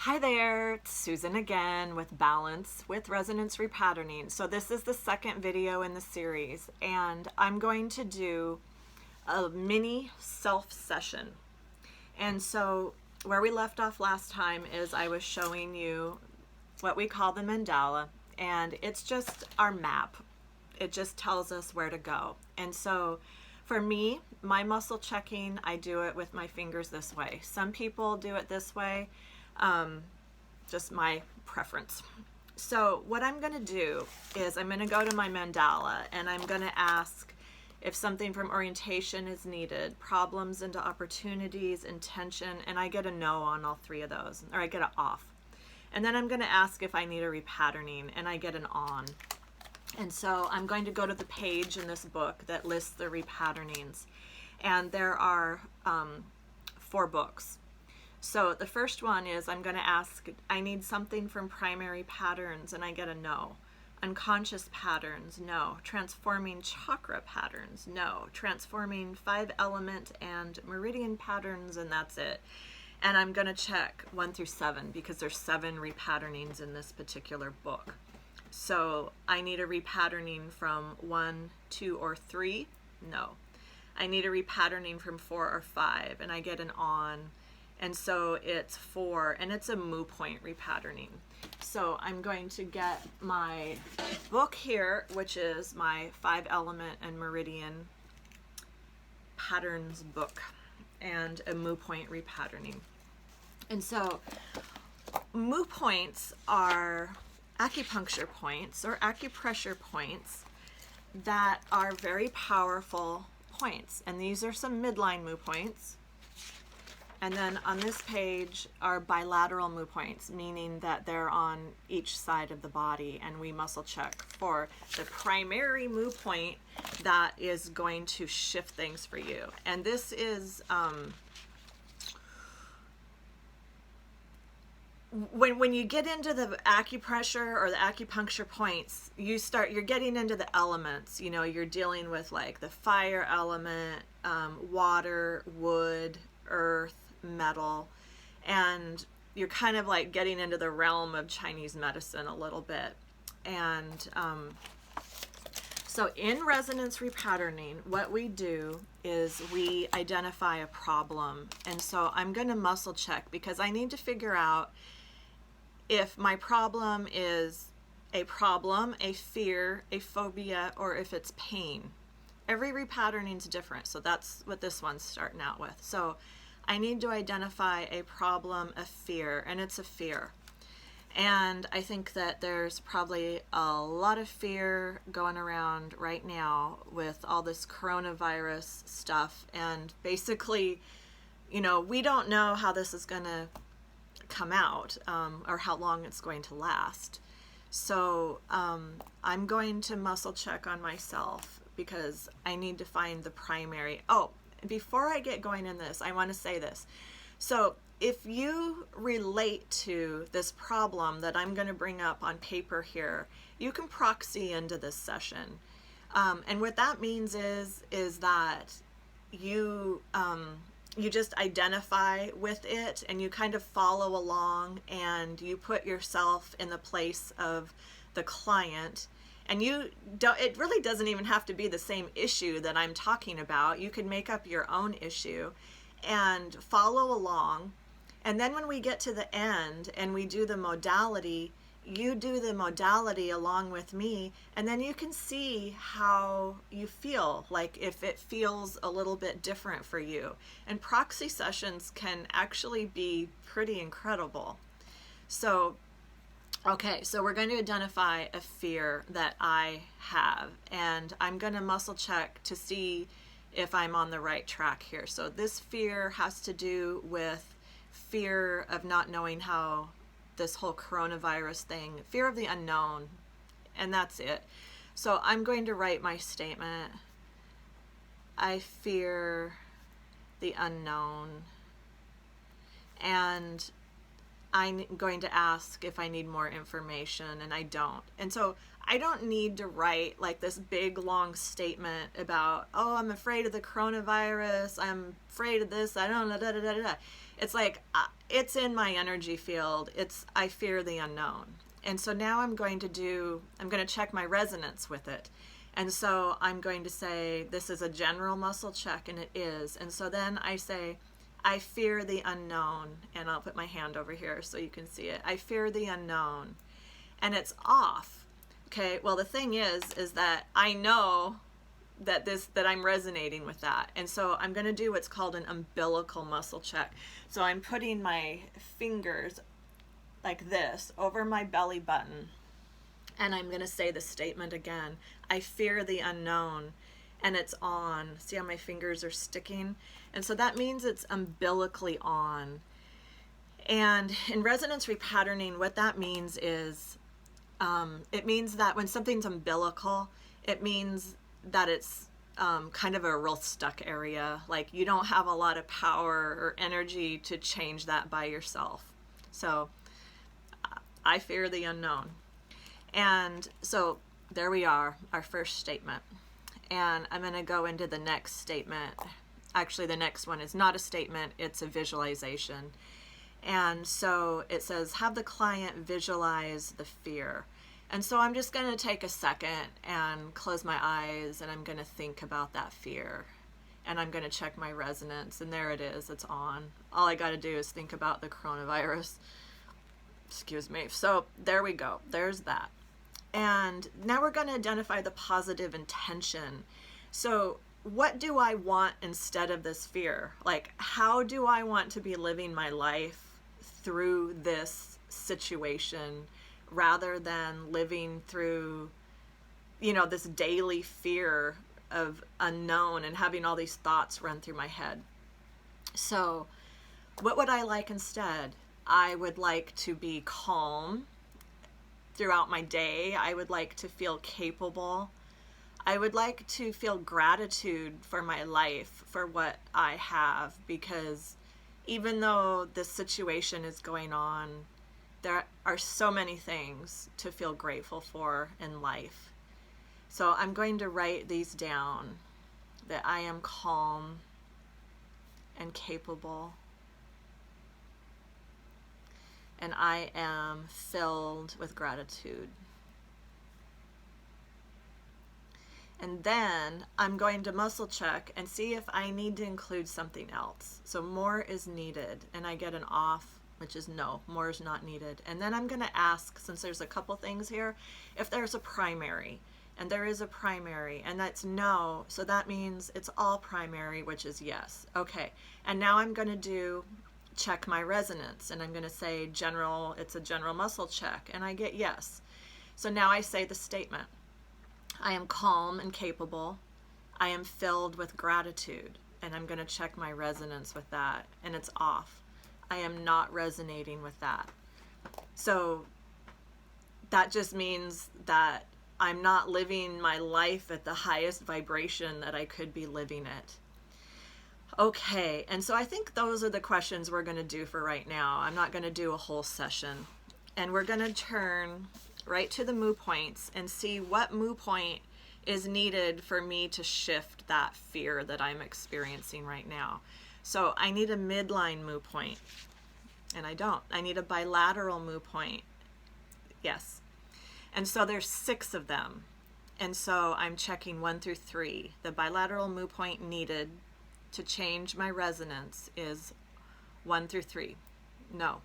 Hi there, it's Susan again with Balance with Resonance Repatterning. So this is the second video in the series, and I'm going to do a mini self session. And so where we left off last time is I was showing you what we call the mandala, and it's just our map. It just tells us where to go. And so for me, my muscle checking, I do it with my fingers this way. Some people do it this way. Just my preference. So what I'm going to do is I'm going to go to my mandala and I'm going to ask if something from orientation is needed, problems into opportunities, intention, and I get a no on all three of those, or I get an off. And then I'm going to ask if I need a repatterning, and I get an on. And so I'm going to go to the page in this book that lists the repatternings, and there are 4 books. So the first one is I'm going to ask, I need something from primary patterns, and I get a no. Unconscious patterns, no. Transforming chakra patterns, no. Transforming 5-element and meridian patterns, and that's it. And I'm going to check 1 through 7 because there's 7 repatternings in this particular book. So I need a repatterning from 1, 2, or 3, no. I need a repatterning from 4 or 5, and I get an on. And so it's 4, and it's a moo point repatterning. So I'm going to get my book here, which is my 5-element and meridian patterns book, and a moo point repatterning. And so moo points are acupuncture points or acupressure points that are very powerful points. And these are some midline moo points. And then on this page are bilateral moo points, meaning that they're on each side of the body, and we muscle check for the primary moo point that is going to shift things for you. And this is when you get into the acupressure or the acupuncture points, you're getting into the elements. You know, you're dealing with like the fire element, water, wood, earth, metal, and you're kind of like getting into the realm of Chinese medicine a little bit. And so in resonance repatterning, what we do is we identify a problem. And so I'm going to muscle check because I need to figure out if my problem is a problem, a fear, a phobia, or if it's pain. Every repatterning is different, so that's what this one's starting out with. So I need to identify a problem, a fear, and it's a fear. And I think that there's probably a lot of fear going around right now with all this coronavirus stuff. And basically, you know, we don't know how this is going to come out or how long it's going to last. So I'm going to muscle check on myself because I need to find the primary. Oh, before I get going in this, I want to say this. So if you relate to this problem that I'm going to bring up on paper here, you can proxy into this session. And what that means is that you just identify with it and you kind of follow along and you put yourself in the place of the client. And it really doesn't even have to be the same issue that I'm talking about. You can make up your own issue and follow along. And then when we get to the end and we do the modality, you do the modality along with me, and then you can see how you feel, like if it feels a little bit different for you. And proxy sessions can actually be pretty incredible. So okay, so we're going to identify a fear that I have, and I'm going to muscle check to see if I'm on the right track here. So this fear has to do with fear of not knowing how this whole coronavirus thing, fear of the unknown, and that's it. So I'm going to write my statement. I fear the unknown, and I'm going to ask if I need more information, and I don't. And so I don't need to write like this big long statement about, oh, I'm afraid of the coronavirus, I'm afraid of this, I don't know, da da da da da. It's like, it's in my energy field. I fear the unknown. And so now I'm going to check my resonance with it. And so I'm going to say, this is a general muscle check, and it is. And so then I say, I fear the unknown, and I'll put my hand over here so you can see it. I fear the unknown, and it's off. Okay, well, the thing is that I know that I'm resonating with that. And so I'm going to do what's called an umbilical muscle check. So I'm putting my fingers like this over my belly button, and I'm going to say the statement again. I fear the unknown, and it's on. See how my fingers are sticking? And so that means it's umbilically on. And in resonance repatterning, what that means is, it means that when something's umbilical, it means that it's kind of a real stuck area. Like you don't have a lot of power or energy to change that by yourself. So I fear the unknown. And so there we are, our first statement. And I'm going to go into the next statement. Actually, the next one is not a statement, it's a visualization. And so it says, have the client visualize the fear. And so I'm just going to take a second and close my eyes, and I'm going to think about that fear. And I'm going to check my resonance, and there it is, it's on. All I got to do is think about the coronavirus. Excuse me. So there we go, there's that. And now we're going to identify the positive intention. So what do I want instead of this fear? Like, how do I want to be living my life through this situation rather than living through, this daily fear of unknown and having all these thoughts run through my head? So what would I like instead? I would like to be calm throughout my day. I would like to feel capable. I would like to feel gratitude for my life, for what I have, because even though this situation is going on, there are so many things to feel grateful for in life. So I'm going to write these down, that I am calm and capable, and I am filled with gratitude. And then I'm going to muscle check and see if I need to include something else. So more is needed, and I get an off, which is no, more is not needed. And then I'm going to ask, since there's a couple things here, if there's a primary. And there is a primary, and that's no, so that means it's all primary, which is yes. Okay, and now I'm going to check my resonance, and I'm going to say general, it's a general muscle check, and I get yes. So now I say the statement. I am calm and capable. I am filled with gratitude, and I'm going to check my resonance with that, and it's off. I am not resonating with that. So that just means that I'm not living my life at the highest vibration that I could be living it. Okay, and so I think those are the questions we're going to do for right now. I'm not going to do a whole session. And we're going to turn right to the moo points and see what moo point is needed for me to shift that fear that I'm experiencing right now. So I need a midline moo point, and I don't. I need a bilateral moo point. Yes. And so there's 6 of them. And so I'm checking 1 through 3. The bilateral moo point needed to change my resonance is 1 through 3. No.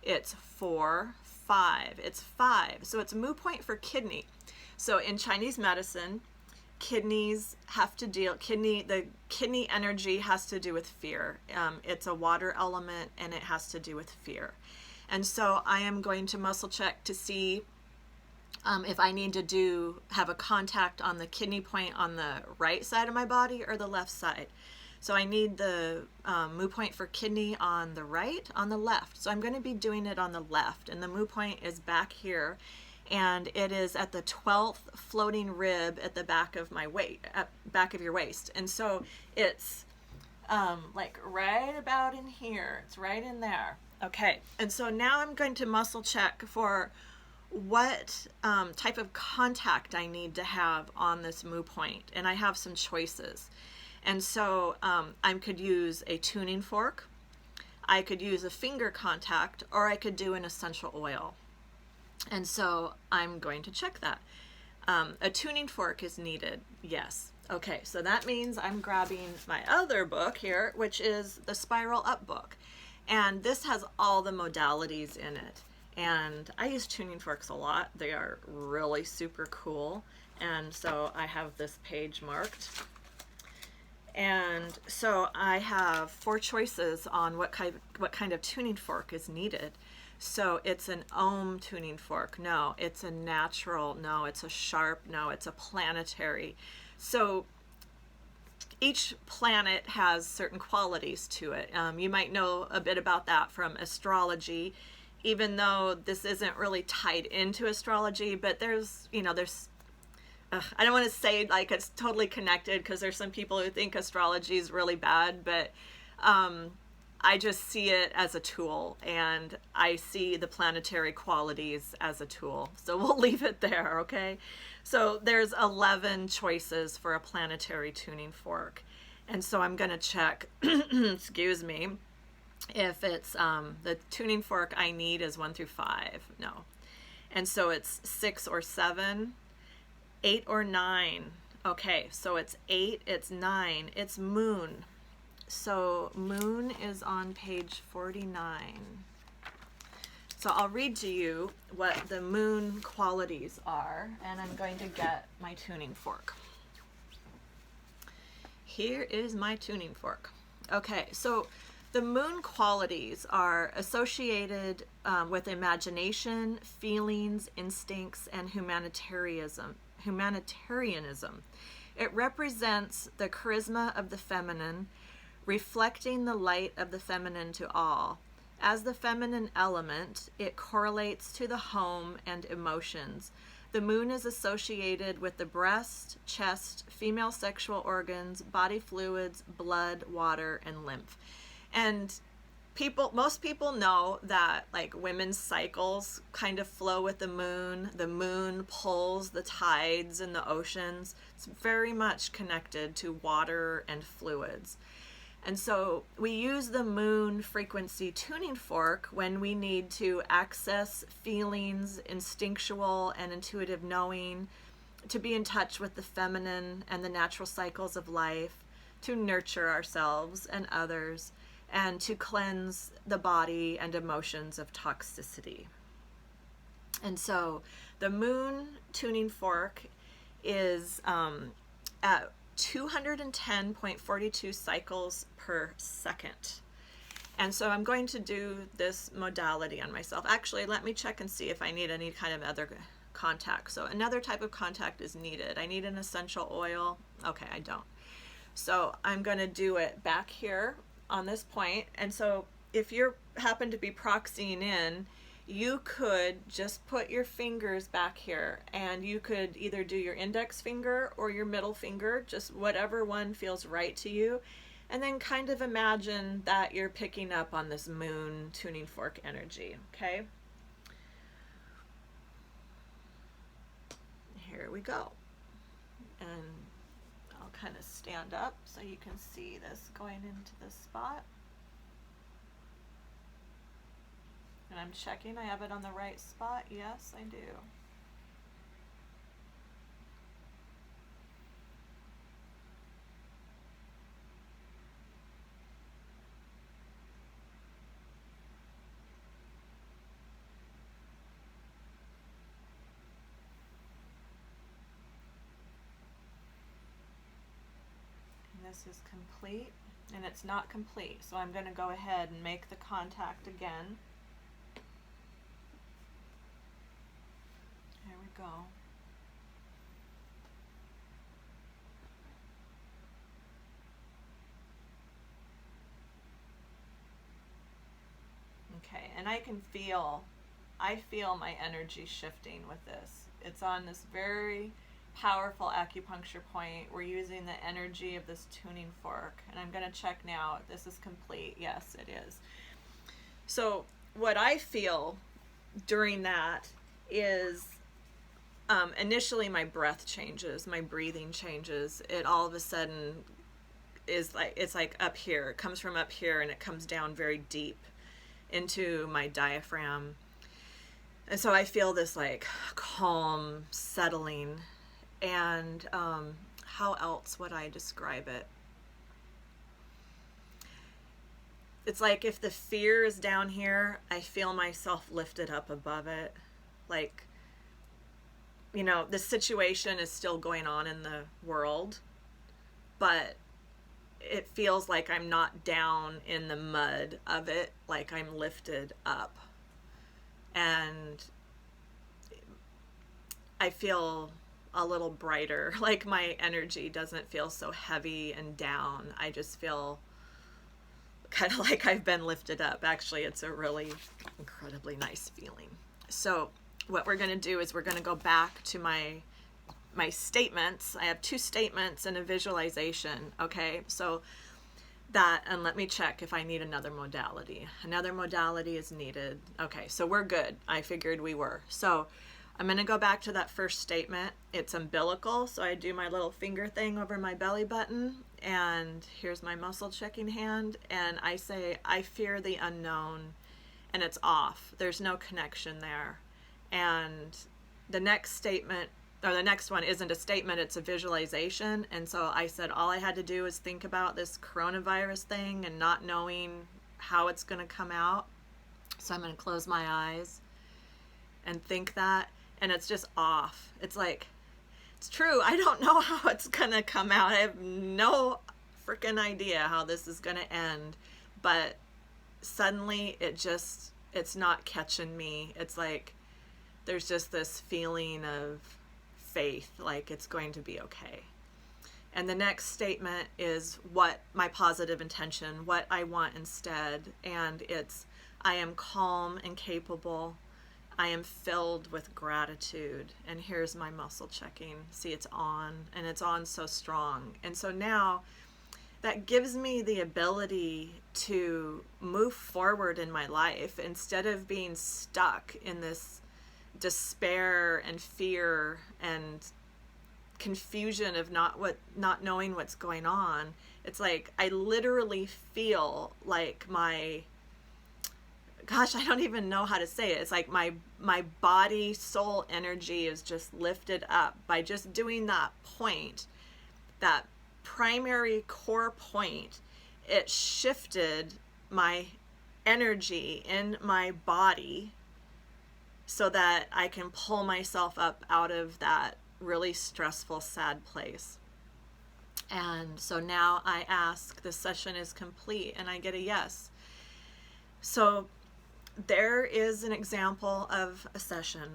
It's 4, 5. It's 5. So it's a moo point for kidney. So in Chinese medicine, kidneys have to deal, the kidney energy has to do with fear. It's a water element, and it has to do with fear. And so I am going to muscle check to see if I need to have a contact on the kidney point on the right side of my body or the left side. So I need the moo point for kidney on the right, on the left. So I'm going to be doing it on the left, and the moo point is back here, and it is at the 12th floating rib at the back of my back of your waist. And so it's like right about in here. It's right in there. Okay, and so now I'm going to muscle check for what type of contact I need to have on this moo point, and I have some choices. And so I could use a tuning fork, I could use a finger contact, or I could do an essential oil. And so I'm going to check that. A tuning fork is needed, yes. Okay, so that means I'm grabbing my other book here, which is the Spiral Up book. And this has all the modalities in it. And I use tuning forks a lot. They are really super cool. And so I have this page marked. And so I have 4 choices on what kind of tuning fork is needed. So it's an ohm tuning fork. No, it's a natural. No, it's a sharp. No, it's a planetary. So each planet has certain qualities to it. You might know a bit about that from astrology, even though this isn't really tied into astrology, but there's I don't want to say like it's totally connected, because there's some people who think astrology is really bad, but I just see it as a tool, and I see the planetary qualities as a tool. So we'll leave it there, okay? So there's 11 choices for a planetary tuning fork. And so I'm going to check, excuse me, if it's the tuning fork I need is 1 through 5. No. And so it's 6 or 7, 8 or 9. Okay, so it's 8, it's 9, it's moon. So moon is on page 49. So I'll read to you what the moon qualities are, and I'm going to get my tuning fork. Here is my tuning fork. Okay, so the moon qualities are associated with imagination, feelings, instincts, and humanitarianism. It represents the charisma of the feminine, reflecting the light of the feminine to all. As the feminine element, it correlates to the home and emotions. The moon is associated with the breast, chest, female sexual organs, body fluids, blood, water, and lymph. And most people know that like women's cycles kind of flow with the moon. The moon pulls the tides in the oceans. It's very much connected to water and fluids. And so we use the moon frequency tuning fork when we need to access feelings, instinctual and intuitive knowing, to be in touch with the feminine and the natural cycles of life, to nurture ourselves and others, and to cleanse the body and emotions of toxicity. And so the moon tuning fork is at 210.42 cycles per second. And so I'm going to do this modality on myself. Actually, let me check and see if I need any kind of other contact. So another type of contact is needed. I need an essential oil. Okay, I don't. So I'm going to do it back here on this point. And so if you happen to be proxying in, you could just put your fingers back here, and you could either do your index finger or your middle finger, just whatever one feels right to you, and then kind of imagine that you're picking up on this moon tuning fork energy, okay? Here we go. And I'll kind of stand up so you can see this going into this spot. And I'm checking I have it on the right spot. Yes, I do. And this is complete, and it's not complete, so I'm going to go ahead and make the contact again. There we go. Okay, and I feel my energy shifting with this. It's on this very powerful acupuncture point. We're using the energy of this tuning fork. And I'm going to check now if this is complete. Yes, it is. So what I feel during that is initially my breath changes, my breathing changes. It all of a sudden is like, it's like up here. It comes from up here and it comes down very deep into my diaphragm. And so I feel this like calm settling. And how else would I describe it? It's like if the fear is down here, I feel myself lifted up above it. Like, you know, the situation is still going on in the world, but it feels like I'm not down in the mud of it, like I'm lifted up. And I feel a little brighter, like my energy doesn't feel so heavy and down. I just feel kind of like I've been lifted up. Actually, it's a really incredibly nice feeling. So what we're going to do is we're going to go back to my statements. I have 2 statements and a visualization. Okay, so that, and let me check if I need another modality. Another modality is needed. Okay, so we're good. I figured we were. So I'm going to go back to that first statement. It's umbilical, so I do my little finger thing over my belly button, and here's my muscle checking hand, and I say, I fear the unknown, and it's off. There's no connection there. And the next statement, or the next one isn't a statement, it's a visualization. And so I said all I had to do was think about this coronavirus thing and not knowing how it's going to come out. So I'm going to close my eyes and think that, and it's just off. It's like, it's true, I don't know how it's going to come out. I have no freaking idea how this is going to end, but suddenly it's not catching me. It's like there's just this feeling of faith, like it's going to be okay. And the next statement is what my positive intention, what I want instead, and it's, I am calm and capable. I am filled with gratitude. And here's my muscle checking. See, it's on, and it's on so strong. And so now that gives me the ability to move forward in my life instead of being stuck in this despair and fear and confusion of not knowing what's going on. It's like I literally feel like my, gosh, I don't even know how to say it. It's like my body, soul energy is just lifted up by just doing that point, that primary core point. It shifted my energy in my body so that I can pull myself up out of that really stressful, sad place. And so now I ask, the session is complete, and I get a yes. So there is an example of a session.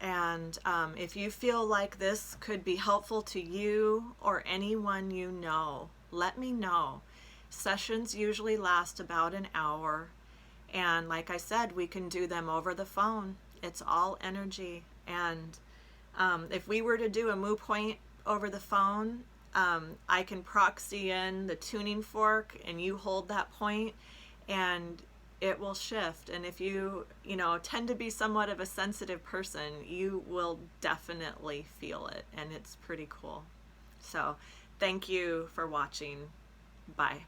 And if you feel like this could be helpful to you or anyone you know, let me know. Sessions usually last about an hour. And like I said, we can do them over the phone. It's all energy. And if we were to do a moo point over the phone, I can proxy in the tuning fork and you hold that point and it will shift. And if you tend to be somewhat of a sensitive person, you will definitely feel it, and it's pretty cool. So thank you for watching. Bye.